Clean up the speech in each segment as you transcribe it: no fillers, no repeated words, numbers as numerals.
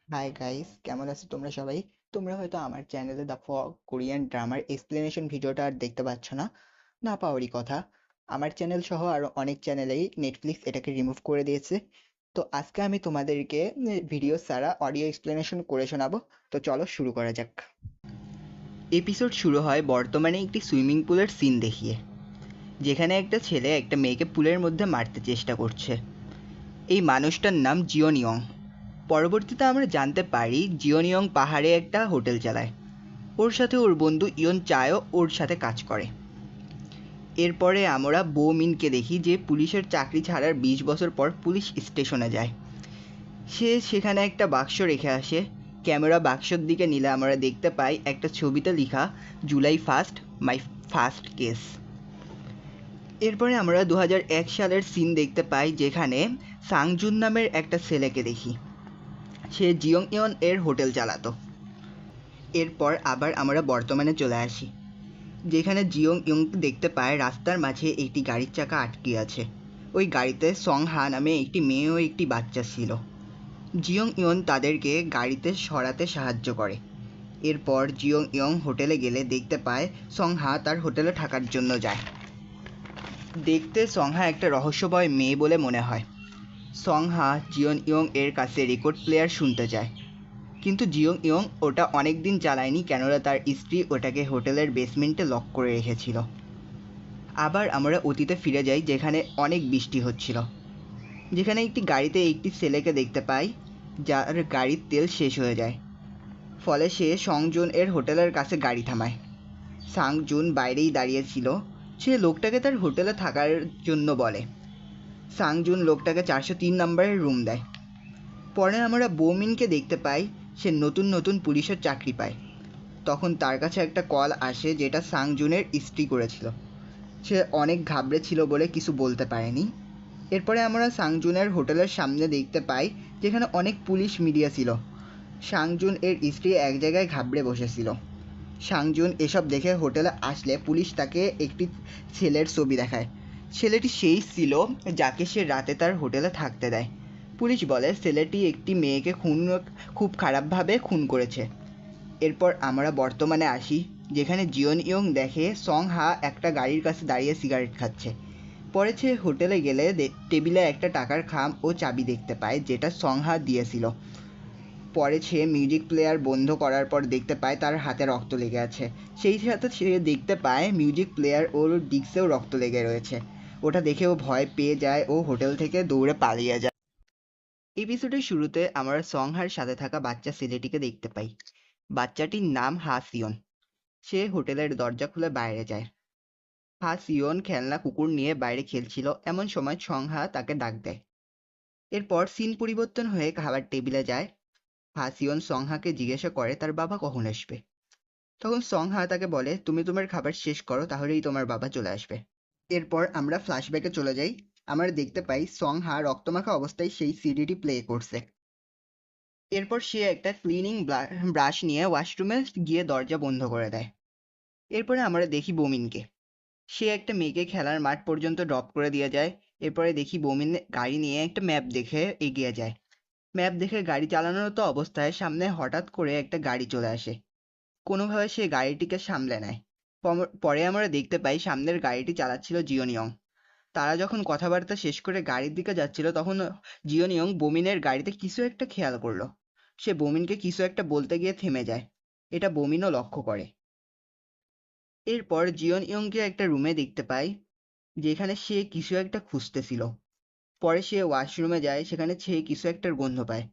Hi guys, কেমন আছো তোমরা সবাই? তোমরা হয়তো আমার চ্যানেলে দ্য কোরিয়ান ড্রামার এক্সপ্লেনেশন ভিডিওটা আর দেখতে পাচ্ছ না। না পাওয়ারই কথা। আমার চ্যানেল সহ আরো অনেক চ্যানেলেই নেটফ্লিক্স এটাকে রিমুভ করে দিয়েছে। তো আজকে আমি তোমাদেরকে ভিডিও ছাড়া অডিও এক্সপ্লেনেশন করে শোনাবো। তো চলো শুরু করা যাক। এপিসোড শুরু হয় বর্তমানে একটি সুইমিং পুলের সিন দেখিয়ে, যেখানে একটা ছেলে একটা মেয়েকে পুলের মধ্যে মারতে চেষ্টা করছে। এই মানুষটার নাম জিওনিয়ং। পরবর্তীতে আমরা জানতে পারি জিওনিয়ং পাহাড়ে একটা হোটেল চালায়। ওর সাথে ওর বন্ধু ইয়ন চায়ও ওর সাথে কাজ করে। এরপরে আমরা বো মিনকে দেখি, যে পুলিশের চাকরি ছাড়ার 20 বছর পর পুলিশ স্টেশনে যায়। সে সেখানে একটা বাক্স রেখে আসে। ক্যামেরা বাক্সর দিকে নিলে আমরা দেখতে পাই একটা ছবিতে লেখা জুলাই 1 মাই ফার্স্ট কেস। এরপরে আমরা 2001 সালের সিন দেখতে পাই, যেখানে সাংজুন নামের একটা ছেলেকে দেখি। সে জিয়ং ইয়ন এর হোটেল চালাতো। এরপর আবার আমরা বর্তমানে চলে আসি, যেখানে জিয়ং ইয়ং দেখতে পায় রাস্তার মাঝে একটি গাড়ির চাকা আটকে আছে। ওই গাড়িতে সং হা নামে একটি মেয়ে ও একটি বাচ্চা ছিল। জিয়ং ইয়ন তাদেরকে গাড়িতে সরাতে সাহায্য করে। এরপর জিয়ং ইয়ং হোটেলে গেলে দেখতে পায় সং হা তার হোটেলে থাকার জন্য যায়। দেখতে সং হা একটা রহস্যময় মেয়ে বলে মনে হয়। সং হা জিয়ং ইয়ং এর কাছে রেকর্ড প্লেয়ার শুনতে যায়, কিন্তু জিয়ং ইয়ং ওটা অনেক দিন চালায়নি, কেননা তার স্ত্রী ওটাকে হোটেলের বেসমেন্টে লক করে রেখেছিল। আবার আমরা অতীতে ফিরে যাই, যেখানে অনেক বৃষ্টি হচ্ছিল। যেখানে একটি গাড়িতে একটি ছেলেকে দেখতে পাই, যার গাড়ির তেল শেষ হয়ে যায়। ফলে সে সংজুন এর হোটেলের কাছে গাড়ি থামায়। সাংজুন বাইরেই দাঁড়িয়েছিল। সে লোকটাকে তার হোটেলে থাকার জন্য বলে। সাংজুন লোকটাকে 403 নম্বরের রুম দেয়। পরে আমরা বোমিনকে দেখতে পাই। সে নতুন নতুন পুলিশের চাকরি পায়। তখন তার কাছে একটা কল আসে, যেটা সাংজুনের স্ত্রী করেছিল। সে অনেক ঘাবড়ে ছিল বলে কিছু বলতে পারেনি। এরপরে আমরা সাংজুনের হোটেলের সামনে দেখতে পাই, যেখানে অনেক পুলিশ মিডিয়া ছিল। সাংজুন এর স্ত্রী এক জায়গায় ঘাবড়ে বসেছিল। সাংজুন এসব দেখে হোটেলে আসলে পুলিশ তাকে একটি ছেলের ছবি দেখায়। ছেলেটি সেই ছিল যাকে সে রাতে তার হোটেলে থাকতে দেয়। পুলিশ বলে ছেলেটি একটি মেয়েকে খুব খারাপভাবে খুন করেছে। এরপর আমরা বর্তমানে আসি, যেখানে জিয়ন ইয়ং দেখে সং হা একটা গাড়ির কাছে দাঁড়িয়ে সিগারেট খাচ্ছে। পরে সে হোটেলে গেলে টেবিলে একটা টাকার খাম ও চাবি দেখতে পায়, যেটা সং হা দিয়েছিল। পরে সে মিউজিক প্লেয়ার বন্ধ করার পর দেখতে পায় তার হাতে রক্ত লেগে আছে। সেই সাথে সে দেখতে পায় মিউজিক প্লেয়ার ওর ডিস্কেও রক্ত লেগে রয়েছে। ওটা দেখে ও ভয় পেয়ে যায় ও হোটেল থেকে দৌড়ে পালিয়ে যায়। এপিসোডের শুরুতে আমরা সং হার সাথে থাকা বাচ্চা ছেলেটিকে দেখতে পাই। বাচ্চাটির নাম হা সিয়ন। সে হোটেলের দরজা খুলে বাইরে যায়। হা সিয়ন খেলনা কুকুর নিয়ে বাইরে খেলছিল, এমন সময় সং হা তাকে ডাক দেয়। এরপর সিন পরিবর্তন হয়ে খাবার টেবিলে যায়। হা সিয়ন সং হাকে জিজ্ঞাসা করে তার বাবা কখন আসবে। তখন সং হা তাকে বলে, তুমি তোমার খাবার শেষ করো, তাহলেই তোমার বাবা চলে আসবে। এরপর আমরা ফ্ল্যাশব্যাকে চলে যাই। আমরা দেখতে পাই সং হা রক্তমাখা অবস্থায় সেই সিডিটি প্লে করছে। এরপর সে একটা ক্লিনিং ব্রাশ নিয়ে ওয়াশরুমে গিয়ে দরজা বন্ধ করে দেয়। এরপরে আমরা দেখি বমিনকে। সে একটা মেয়েকে খেলার মাঠ পর্যন্ত ড্রপ করে দিয়ে যায়। এরপরে দেখি বমিন গাড়ি নিয়ে একটা ম্যাপ দেখে এগিয়ে যায়। ম্যাপ দেখে গাড়ি চালানোর তো অবস্থায় সামনে হঠাৎ করে একটা গাড়ি চলে আসে। কোনোভাবে সে গাড়িটিকে সামলে নেয়। পরে আমরা দেখতে পাই সামনের গাড়িটি চালাচ্ছিল জিওনিয়ং। তারা যখন কথাবার্তা শেষ করে গাড়ির দিকে যাচ্ছিল, তখন জিওনিয়ং বমিনের গাড়িতে কিছু একটা খেয়াল করলো। সে বমিনকে কিছু একটা বলতে গিয়ে থেমে যায়। এটা বমিনও লক্ষ্য করে। এরপর জিওন ইয়ংকে একটা রুমে দেখতে পাই, যেখানে সে কিছু একটা খুঁজতেছিল। পরে সে ওয়াশরুমে যায়, সেখানে সে কিছু একটার গন্ধ পায়।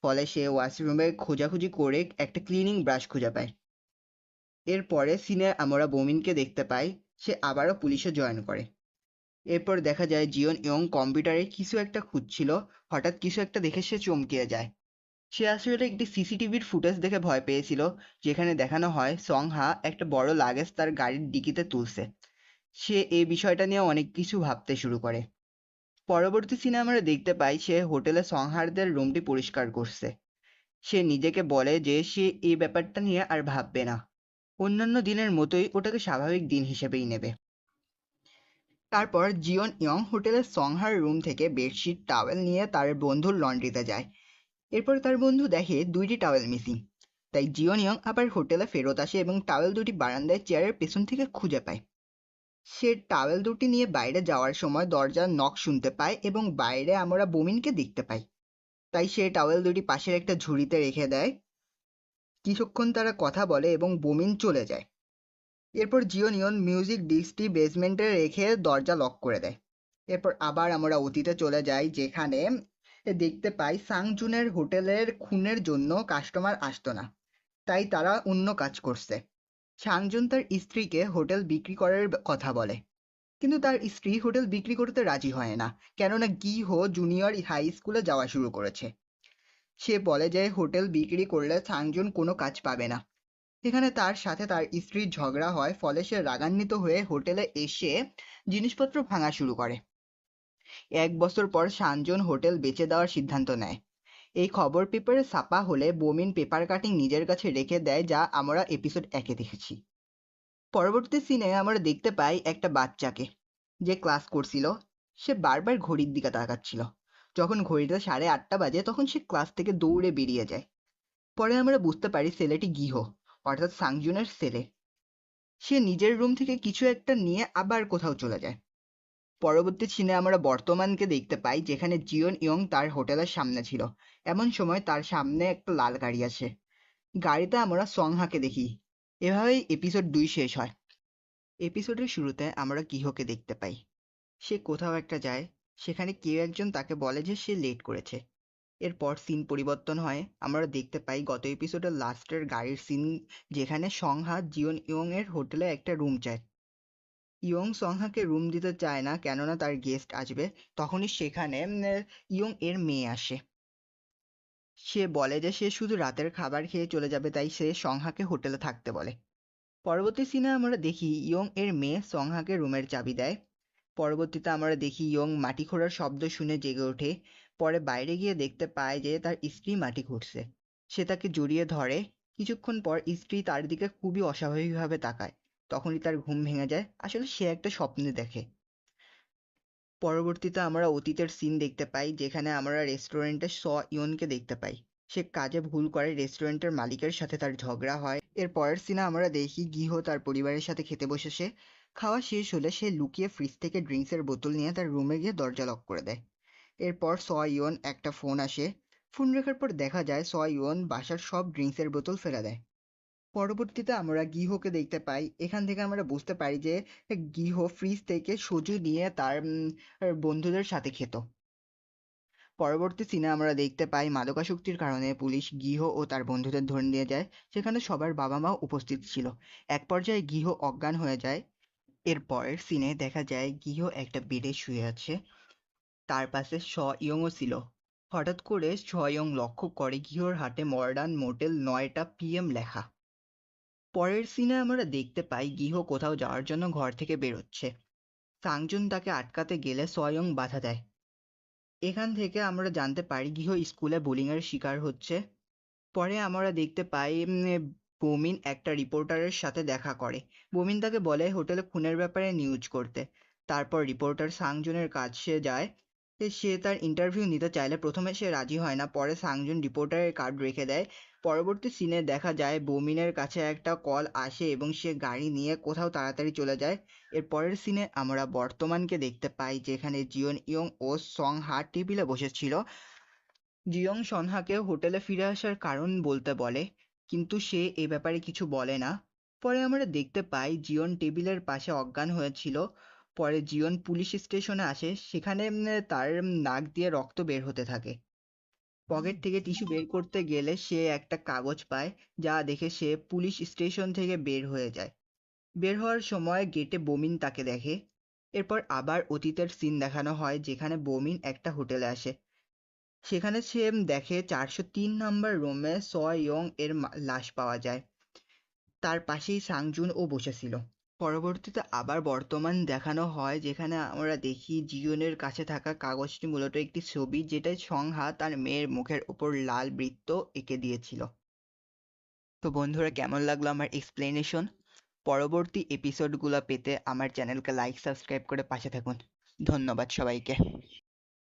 ফলে সে ওয়াশরুমে খোঁজাখুঁজি করে একটা ক্লিনিং ব্রাশ খুঁজে পায়। এরপরে সিনে আমরা বমিনকে দেখতে পাই, সে আবারও পুলিশে জয়েন করে। এরপর দেখা যায় জিওন ইয়ং কম্পিউটারে কিছু একটা খুঁজছিল। হঠাৎ কিছু একটা দেখে সে চমকে যায়। সে আসলে একটি সিসিটিভির ফুটেজ দেখে ভয় পেয়েছিল, যেখানে দেখানো হয় সং হা একটা বড় লাগেজ তার গাড়ির ডিকিতে তুলছে। সে এই বিষয়টা নিয়ে অনেক কিছু ভাবতে শুরু করে। পরবর্তী সিনে আমরা দেখতে পাই সে হোটেলে সংহারদের রুমটি পরিষ্কার করছে। সে নিজেকে বলে যে সে এই ব্যাপারটা নিয়ে আর ভাববে না। অন্যান্য দিনের মতোই ওটাকে স্বাভাবিক দিন হিসেবেই নেবে। তারপর জিওন ইয়ং হোটেলের সংহার রুম থেকে বেডশিট টাওয়েল নিয়ে তার বন্ধুর লন্ড্রিতে যায়। এরপর তার বন্ধু দেখে 2টি টাওয়েল মিসিং। তাই জিওন ইয়ং আবার হোটেলে ফেরত আসে এবং টাওয়েল দুটি বারান্দায় চেয়ারের পেছন থেকে খুঁজে পায়। সে টাওয়েল দুটি নিয়ে বাইরে যাওয়ার সময় দরজার নক শুনতে পায় এবং বাইরে আমরা বমিনকে দেখতে পাই। তাই সে টাওয়েল দুটি পাশের একটা ঝুড়িতে রেখে দেয়। কিছুক্ষণ তারা কথা বলে এবং বমিন চলে যায়। এরপর জিওন ইয়ন মিউজিক ডিস্কটি বেসমেন্টে রেখে দরজা লক করে দেয়। এরপর আবার আমরা অতীতে চলে যাই, যেখানে দেখতে পাই সাংজুনের হোটেলের খুনের জন্য কাস্টমার আসতো না, তাই তারা অন্য কাজ করছে। সাংজুন তার স্ত্রীকে হোটেল বিক্রি করার কথা বলে, কিন্তু তার স্ত্রী হোটেল বিক্রি করতে রাজি হয় না, কেননা গিহো জুনিয়র হাই স্কুলে যাওয়া শুরু করেছে। সে বলে যে হোটেল বিক্রি করলে সাংজুন কোনো কাজ পাবে না। এখানে তার সাথে তার স্ত্রীর ঝগড়া হয়, ফলে সে রাগান্বিত হয়ে হোটেলে এসে জিনিসপত্র ভাঙা শুরু করে। 1 বছর পর সানজন হোটেল বেচে দেওয়ার সিদ্ধান্ত নেয়। এই খবর পেপারে ছাপা হলে বমিন পেপার কাটিং নিজের কাছে রেখে দেয়, যা আমরা এপিসোড 1-এ দেখেছি। পরবর্তী সিনে আমরা দেখতে পাই একটা বাচ্চাকে, যে ক্লাস করছিল। সে বারবার ঘড়ির দিকে তাকাচ্ছিল। যখন ঘড়িতে 8:30 বাজে তখন সে ক্লাস থেকে দৌড়ে বেরিয়ে যায়। পরে আমরা বুঝতে পারি ছেলেটি গিহো, অর্থাৎ সাংজুনের ছেলে। সে নিজের রুম থেকে কিছু একটা নিয়ে আবার কোথাও চলে যায়। পরবর্তী সিনে আমরা বর্তমানকে দেখতে পাই, যেখানে জিওন ইয়ং তার হোটেলের সামনে ছিল। এমন সময় তার সামনে একটা লাল গাড়ি আসে। গাড়িতে আমরা সংহাকে দেখি। এভাবেই এপিসোড 2 শেষ হয়। এপিসোডের শুরুতে আমরা গিহোকে দেখতে পাই। সে কোথাও একটা যায়, সেখানে কেউ একজন তাকে বলে যে সে লেট করেছে। এরপর সিন পরিবর্তন হয়, আমরা দেখতে পাই গত এপিসোডের লাস্টের গাড়ির সিন, যেখানে সংহা জিওন ইয়ং এর হোটেলে একটা রুম চায়। ইয়ং সংহাকে রুম দিতে চায় না, কেননা তার গেস্ট আসবে। তখনই সেখানে ইয়ং এর মেয়ে আসে। সে বলে যে সে শুধু রাতের খাবার খেয়ে চলে যাবে, তাই সে সংহাকে হোটেলে থাকতে বলে। পরবর্তী সিনে আমরা দেখি ইয়ং এর মেয়ে সংহাকে রুমের চাবি দেয়। পরবর্তীতে আমরা দেখি ইয়ং মাটি খোঁড়ার শব্দ শুনে জেগে ওঠে। পরে বাইরে গিয়ে দেখতে পায় যে তার স্ত্রী মাটি খুঁড়ছে। সে তাকে জড়িয়ে ধরে। কিছুক্ষণ পর স্ত্রী তার দিকে খুবই অস্বাভাবিকভাবে তাকায়। তখনই তার ঘুম ভেঙে যায়, আসলে সে একটা স্বপ্নে দেখে। পরবর্তীতে আমরা অতীতের সিন দেখতে পাই, যেখানে আমরা রেস্টুরেন্টে স ইয়নকে দেখতে পাই। সে কাজে ভুল করে রেস্টুরেন্টের মালিকের সাথে তার ঝগড়া হয়। এর পরের সিনে আমরা দেখি গিহো তার পরিবারের সাথে খেতে বসেছে। খাওয়া শেষ হলে সে লুকিয়ে ফ্রিজ থেকে ড্রিঙ্কসের বোতল নিয়ে তার রুমে গিয়ে দরজা লক করে দেয়। এরপর স ইয়ন একটা ফোন আসে। ফোন রাখার পর দেখা যায় স ইয়ন বাসার সব ড্রিঙ্কসের বোতল ফেলে দেয়। পরবর্তীতে আমরা গিহোকে দেখতে পাই। এখান থেকে আমরা বুঝতে পারি যে গিহো ফ্রিজ থেকে সোজু নিয়ে তার বন্ধুদের সাথে খেত। পরবর্তী সিনে আমরা দেখতে পাই মাদকাসক্তির কারণে পুলিশ গিহো ও তার বন্ধুদের ধরে নিয়ে যায়, সেখানে সবার বাবা মা উপস্থিত ছিল। এক পর্যায়ে গিহো অজ্ঞান হয়ে যায়। এর পরের সিনে দেখা যায় গিহো একটা বেডে শুয়ে আছে, তার পাশে স ইয়ংও ছিল। হঠাৎ করে স ইয়ং লক্ষ্য করে গিহোর হাতে মডার্ন মোটেল 9টা PM লেখা। পরের সিনে আমরা দেখতে পাই গিহো কোথাও যাওয়ার জন্য ঘর থেকে বেরোচ্ছে। সাংজুন তাকে আটকাতে গেলে স্বয়ং বাধা দেয়। এখান থেকে আমরা জানতে পারি গিহো স্কুলে বুলিং এর শিকার হচ্ছে। পরে আমরা দেখতে পাই বমিন একটা রিপোর্টারের সাথে দেখা করে। বমিন তাকে বলে হোটেলে খুনের ব্যাপারে নিউজ করতে। তারপর রিপোর্টার সাংজুনের কাছে যায়। সে তার ইন্টারভিউ নিতে চাইলে প্রথমে সে রাজি হয় না, পরে সাংজুন রিপোর্টারের কার্ড রেখে দেয়। পরবর্তী সিনে দেখা যায় বমিনের কাছে একটা কল আসে এবং সে গাড়ি নিয়ে কোথাও তাড়াতাড়ি চলে যায়। এর পরের সিনে আমরা বর্তমানকে দেখতে পাই, যেখানে জিওন ইয়ং ও সং হা টেবিলে বসেছিল। জিয়ং সনহাকে হোটেলে ফিরে আসার কারণ বলতে বলে, কিন্তু সে এ ব্যাপারে কিছু বলে না। পরে আমরা দেখতে পাই জিয়ন টেবিলের পাশে অজ্ঞান হয়েছিল। পরে জিয়ন পুলিশ স্টেশনে আসে, সেখানে তার নাক দিয়ে রক্ত বের হতে থাকে। পকেট থেকে টিস্যু বের করতে গেলে সে একটা কাগজ পায়, যা দেখে সে পুলিশ স্টেশন থেকে বের হয়ে যায়। বের হওয়ার সময় গেটে বমিন তাকে দেখে। এরপর আবার অতীতের সিন দেখানো হয়, যেখানে বমিন একটা হোটেলে আসে। সেখানে সে দেখে 403 নম্বর রুমে স ইয়ং এর লাশ পাওয়া যায়। তার পাশেই সাংজুন ও বসেছিল। পরবর্তীতে আবার বর্তমান দেখানো হয়, যেখানে আমরা দেখি জিওনের কাছে থাকা কাগজটি মূলত একটি ছবি, যেটায় সংহা তার মেয়ের মুখের উপর লাল বৃত্ত এঁকে দিয়েছিল। তো বন্ধুরা, কেমন লাগলো আমার এক্সপ্লেনেশন? পরবর্তী এপিসোডগুলো পেতে আমার চ্যানেলকে লাইক সাবস্ক্রাইব করে পাশে থাকুন। ধন্যবাদ সবাইকে।